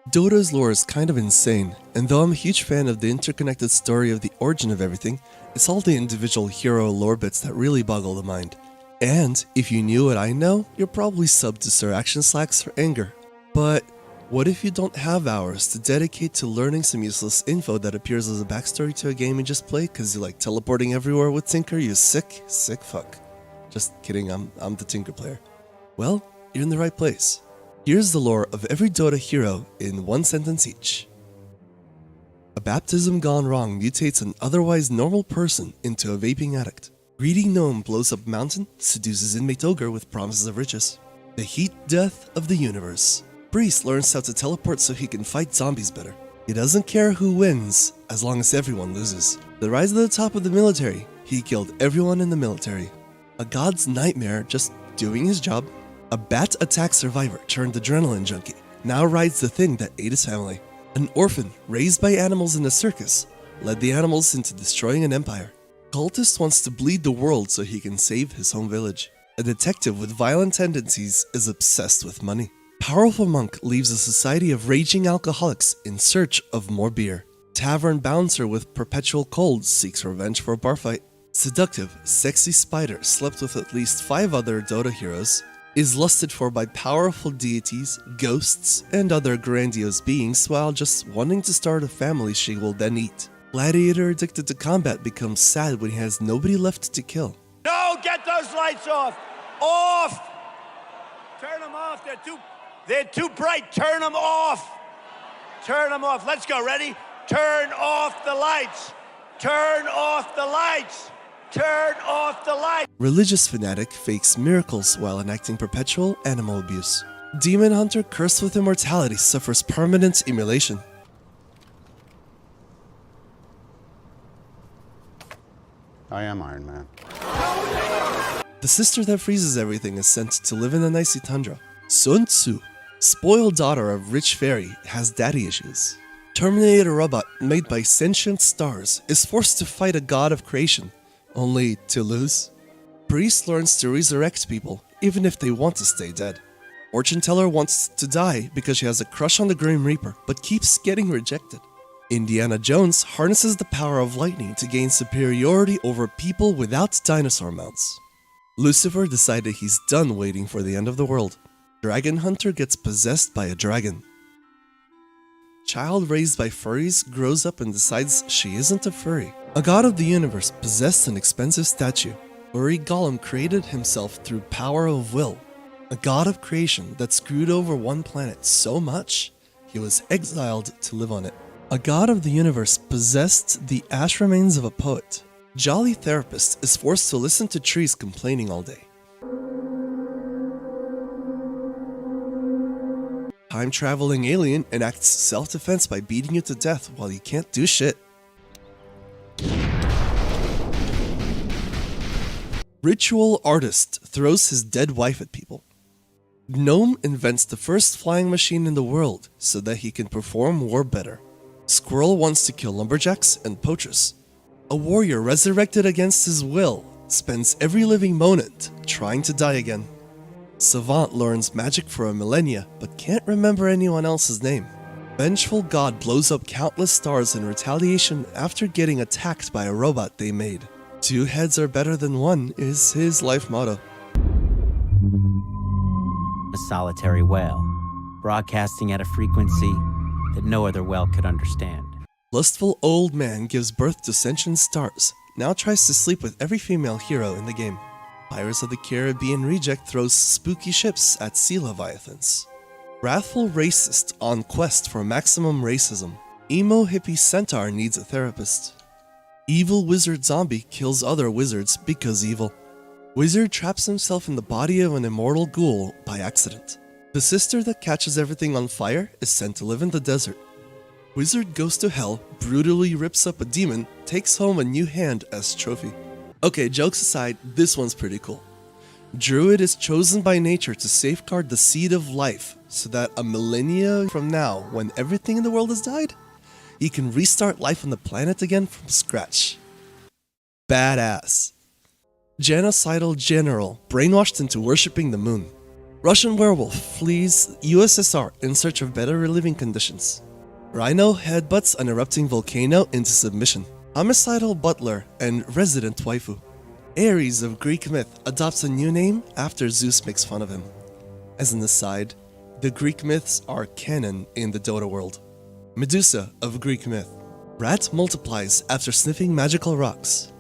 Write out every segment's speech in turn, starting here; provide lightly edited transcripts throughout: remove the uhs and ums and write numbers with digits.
Dota's lore is kind of insane, and though I'm a huge fan of the interconnected story of the origin of everything, it's all the individual hero lore bits that really boggle the mind. And if you knew what I know, you're probably subbed to Sir Action Slacks for anger. But what if you don't have hours to dedicate to learning some useless info that appears as a backstory to a game you just played because you like teleporting everywhere with Tinker, you sick fuck. Just kidding, I'm the Tinker player. Well, you're in the right place. Here's the lore of every Dota hero in one sentence each. A baptism gone wrong mutates an otherwise normal person into a vaping addict. Greedy gnome blows up mountain, seduces inmate ogre with promises of riches. The heat death of the universe. Priest learns how to teleport so he can fight zombies better. He doesn't care who wins, as long as everyone loses. The rise to the top of the military. He killed everyone in the military. A god's nightmare just doing his job. A bat attack survivor turned adrenaline junkie. Now rides the thing that ate his family. An orphan raised by animals in a circus led the animals into destroying an empire. Cultist wants to bleed the world so he can save his home village. A detective with violent tendencies is obsessed with money. Powerful monk leaves a society of raging alcoholics in search of more beer. Tavern bouncer with perpetual colds seeks revenge for a bar fight. Seductive, sexy spider slept with at least 5 other Dota heroes. Is lusted for by powerful deities, ghosts, and other grandiose beings while just wanting to start a family she will then eat. Gladiator addicted to combat becomes sad when he has nobody left to kill. No, get those lights off! Off! Turn them off, they're too bright, turn them off! Turn them off, let's go, ready? Turn off the lights! Turn off the lights! Turn off the lights! Religious fanatic fakes miracles while enacting perpetual animal abuse. Demon hunter cursed with immortality suffers permanent immolation. I am Iron Man. The sister that freezes everything is sent to live in an icy tundra. Sun Tzu, spoiled daughter of rich fairy, has daddy issues. Terminator robot made by sentient stars is forced to fight a god of creation, only to lose. Priest learns to resurrect people, even if they want to stay dead. Fortune teller wants to die because she has a crush on the Grim Reaper, but keeps getting rejected. Indiana Jones harnesses the power of lightning to gain superiority over people without dinosaur mounts. Lucifer decided he's done waiting for the end of the world. Dragon hunter gets possessed by a dragon. Child raised by furries grows up and decides she isn't a furry. A god of the universe possessed an expensive statue. Furry Golem created himself through power of will. A god of creation that screwed over one planet so much, he was exiled to live on it. A god of the universe possessed the ash remains of a poet. Jolly therapist is forced to listen to trees complaining all day. Time-traveling alien enacts self-defense by beating you to death while you can't do shit. Ritual artist throws his dead wife at people. Gnome invents the first flying machine in the world so that he can perform war better. Squirrel wants to kill lumberjacks and poachers. A warrior resurrected against his will spends every living moment trying to die again. Savant learns magic for a millennia but can't remember anyone else's name. Vengeful god blows up countless stars in retaliation after getting attacked by a robot they made. 2 heads are better than 1 is his life motto. A solitary whale, broadcasting at a frequency that no other whale could understand. Lustful old man gives birth to sentient stars, now tries to sleep with every female hero in the game. Pirates of the Caribbean reject throws spooky ships at sea leviathans. Wrathful racist on quest for maximum racism. Emo hippie centaur needs a therapist. Evil wizard zombie kills other wizards because evil. Wizard traps himself in the body of an immortal ghoul by accident. The sister that catches everything on fire is sent to live in the desert. Wizard goes to hell, brutally rips up a demon, takes home a new hand as trophy. Okay, jokes aside, this one's pretty cool. Druid is chosen by nature to safeguard the seed of life so that a millennia from now, when everything in the world has died, he can restart life on the planet again from scratch. Badass. Genocidal general brainwashed into worshipping the moon. Russian werewolf flees USSR in search of better living conditions. Rhino headbutts an erupting volcano into submission. Homicidal butler and resident waifu. Ares of Greek myth adopts a new name after Zeus makes fun of him. As an aside, the Greek myths are canon in the Dota world. Medusa of Greek myth. Rat multiplies after sniffing magical rocks.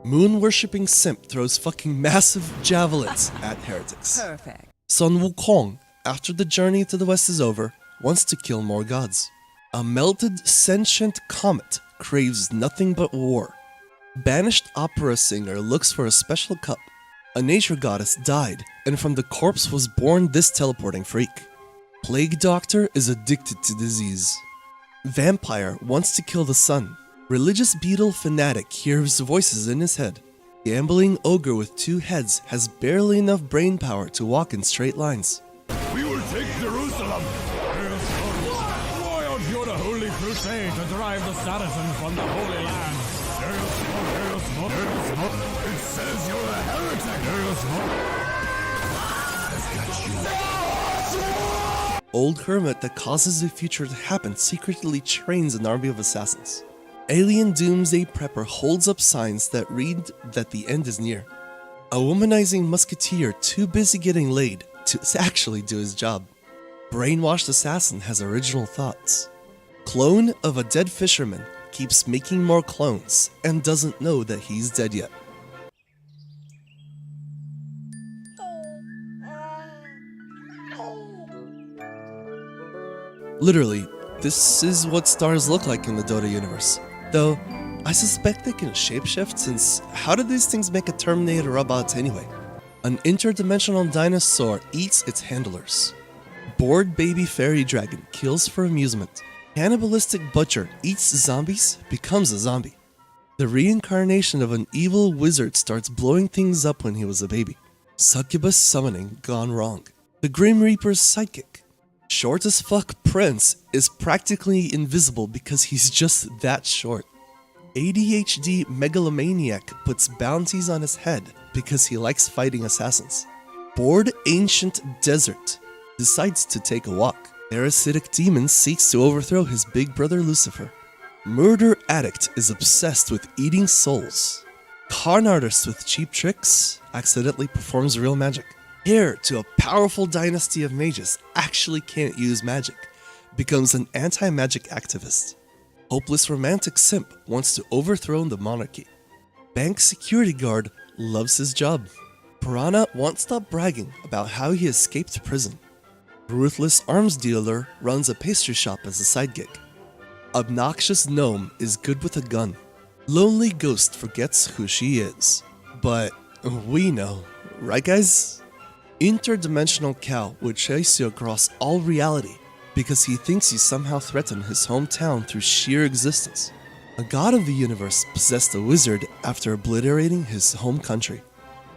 Moon-worshipping simp throws fucking massive javelins at heretics. Perfect. Sun Wukong, after the journey to the west is over, wants to kill more gods. A melted sentient comet craves nothing but war. Banished opera singer looks for a special cup. A nature goddess died, and from the corpse was born this teleporting freak. Plague doctor is addicted to disease. Vampire wants to kill the sun. Religious beetle fanatic hears voices in his head. Gambling ogre with 2 heads has barely enough brain power to walk in straight lines. We will take Jerusalem! Why aren't you the Holy Crusade to drive the Saracens from the Holy Land? It says you're a heretic! Old hermit that causes the future to happen secretly trains an army of assassins. Alien doomsday prepper holds up signs that read that the end is near. A womanizing musketeer too busy getting laid to actually do his job. Brainwashed assassin has original thoughts. Clone of a dead fisherman keeps making more clones and doesn't know that he's dead yet. Literally, this is what stars look like in the Dota universe. Though, I suspect they can shapeshift since how did these things make a Terminator robot anyway? An interdimensional dinosaur eats its handlers. Bored baby fairy dragon kills for amusement. Cannibalistic butcher eats zombies, becomes a zombie. The reincarnation of an evil wizard starts blowing things up when he was a baby. Succubus summoning gone wrong. The Grim Reaper's psychic. Short as fuck Prince is practically invisible because he's just that short. ADHD megalomaniac puts bounties on his head because he likes fighting assassins. Bored ancient desert decides to take a walk. Parasitic demon seeks to overthrow his big brother Lucifer. Murder addict is obsessed with eating souls. Con artist with cheap tricks accidentally performs real magic. Heir to a powerful dynasty of mages actually can't use magic, becomes an anti-magic activist. Hopeless romantic simp wants to overthrow the monarchy. Bank security guard loves his job. Piranha won't stop bragging about how he escaped prison. Ruthless arms dealer runs a pastry shop as a side gig. Obnoxious gnome is good with a gun. Lonely ghost forgets who she is. But we know, right guys? Interdimensional cow would chase you across all reality because he thinks you somehow threaten his hometown through sheer existence. A god of the universe possessed a wizard after obliterating his home country.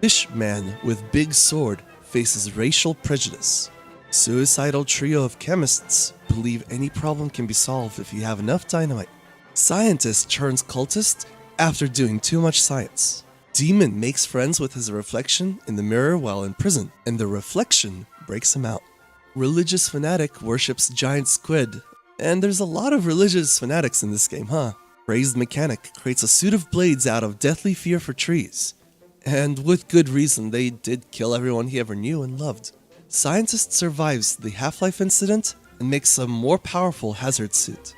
Fishman with big sword faces racial prejudice. Suicidal trio of chemists believe any problem can be solved if you have enough dynamite. Scientist turns cultist after doing too much science. Demon makes friends with his reflection in the mirror while in prison, and the reflection breaks him out. Religious fanatic worships giant squid, and there's a lot of religious fanatics in this game, huh? Raised mechanic creates a suit of blades out of deathly fear for trees. And with good reason, they did kill everyone he ever knew and loved. Scientist survives the Half-Life incident and makes a more powerful hazard suit.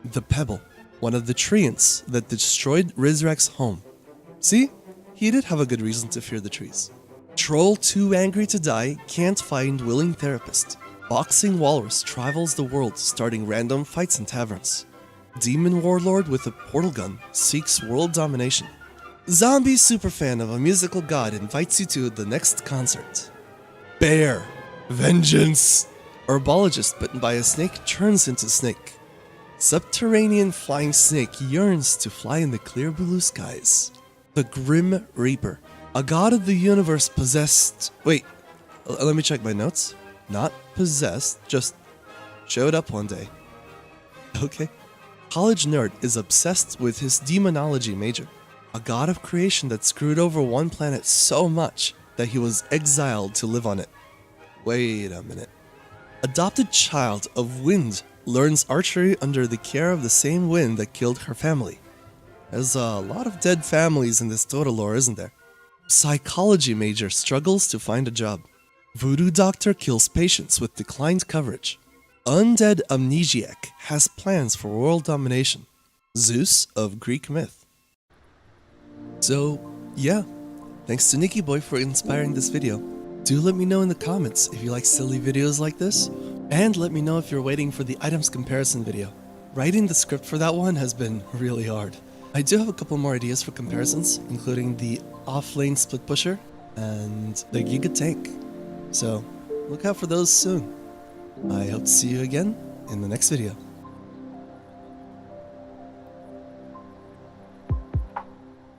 The Pebble, one of the treants that destroyed Rizrak's home. See? He did have a good reason to fear the trees. Troll too angry to die can't find willing therapist. Boxing walrus travels the world starting random fights in taverns. Demon warlord with a portal gun seeks world domination. Zombie superfan of a musical god invites you to the next concert. Bear. Vengeance. Herbologist bitten by a snake turns into snake. Subterranean flying snake yearns to fly in the clear blue skies. The Grim Reaper. A god of the universe possessed... Wait, let me check my notes. Not possessed, just showed up one day. Okay. College nerd is obsessed with his demonology major. A god of creation that screwed over one planet so much that he was exiled to live on it. Wait a minute. Adopted child of wind learns archery under the care of the same wind that killed her family. There's a lot of dead families in this DOTA lore, isn't there? Psychology major struggles to find a job. Voodoo doctor kills patients with declined coverage. Undead amnesiac has plans for world domination. Zeus of Greek myth. So, yeah. Thanks to Nikki Boy for inspiring this video. Do let me know in the comments if you like silly videos like this, and let me know if you're waiting for the items comparison video. Writing the script for that one has been really hard. I do have a couple more ideas for comparisons, including the off-lane split pusher and the Giga Tank. So, look out for those soon. I hope to see you again in the next video.